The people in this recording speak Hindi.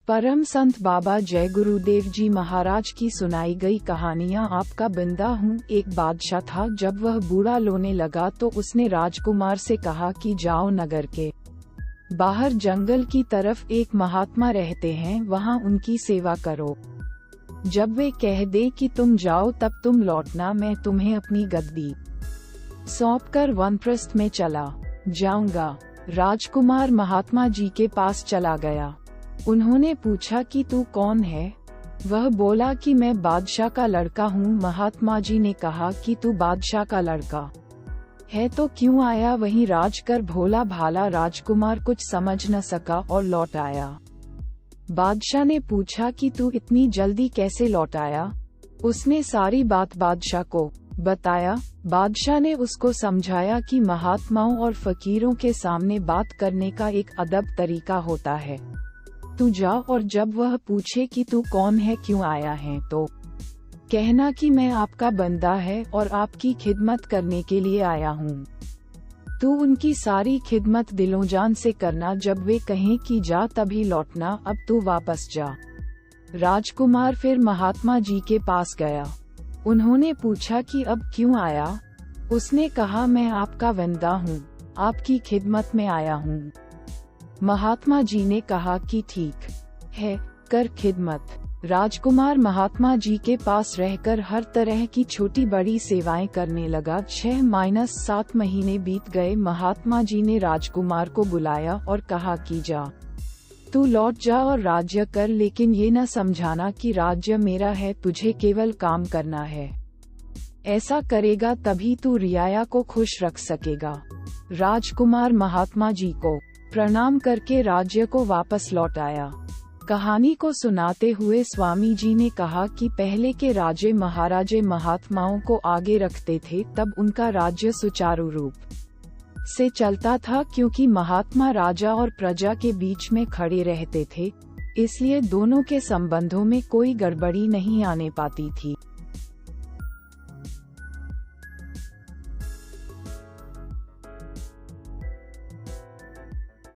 परम संत बाबा जय गुरुदेव जी महाराज की सुनाई गई कहानियाँ आपका बंदा हूँ। एक बादशाह था, जब वह बूढ़ा लोने लगा तो उसने राजकुमार से कहा कि जाओ, नगर के बाहर जंगल की तरफ एक महात्मा रहते हैं, वहाँ उनकी सेवा करो। जब वे कह दे कि तुम जाओ तब तुम लौटना, मैं तुम्हें अपनी गद्दी सौंपकर वानप्रस्थ में चला जाऊंगा। राजकुमार महात्मा जी के पास चला गया। उन्होंने पूछा कि तू कौन है? वह बोला कि मैं बादशाह का लड़का हूँ। महात्मा जी ने कहा कि तू बादशाह का लड़का है तो क्यों आया वहीं राज कर? भोला भाला राजकुमार कुछ समझ न सका और लौट आया। बादशाह ने पूछा कि तू इतनी जल्दी कैसे लौट आया? उसने सारी बात बादशाह को बताया। बादशाह ने उसको समझाया कि महात्माओं और फकीरों के सामने बात करने का एक अदब तरीका होता है। तू जा और जब वह पूछे कि तू कौन है, क्यों आया है, तो कहना कि मैं आपका बंदा है और आपकी खिदमत करने के लिए आया हूँ। तू उनकी सारी खिदमत दिलोजान से करना, जब वे कहें कि जा तभी लौटना, अब तू वापस जा। राजकुमार फिर महात्मा जी के पास गया। उन्होंने पूछा कि अब क्यों आया? उसने कहा मैं आपका बंदा हूँ, आपकी खिदमत में आया हूँ। महात्मा जी ने कहा कि ठीक है, कर खिदमत। राजकुमार महात्मा जी के पास रहकर हर तरह की छोटी बड़ी सेवाएं करने लगा। 6-7 महीने बीत गए। महात्मा जी ने राजकुमार को बुलाया और कहा कि जा, तू लौट जा और राज्य कर, लेकिन ये न समझाना कि राज्य मेरा है, तुझे केवल काम करना है। ऐसा करेगा तभी तू रियाया को खुश रख सकेगा। राजकुमार महात्मा जी को प्रणाम करके राज्य को वापस लौट आया। कहानी को सुनाते हुए स्वामी जी ने कहा कि पहले के राजे महाराजे महात्माओं को आगे रखते थे, तब उनका राज्य सुचारू रूप से चलता था, क्योंकि महात्मा राजा और प्रजा के बीच में खड़े रहते थे, इसलिए दोनों के संबंधों में कोई गड़बड़ी नहीं आने पाती थी।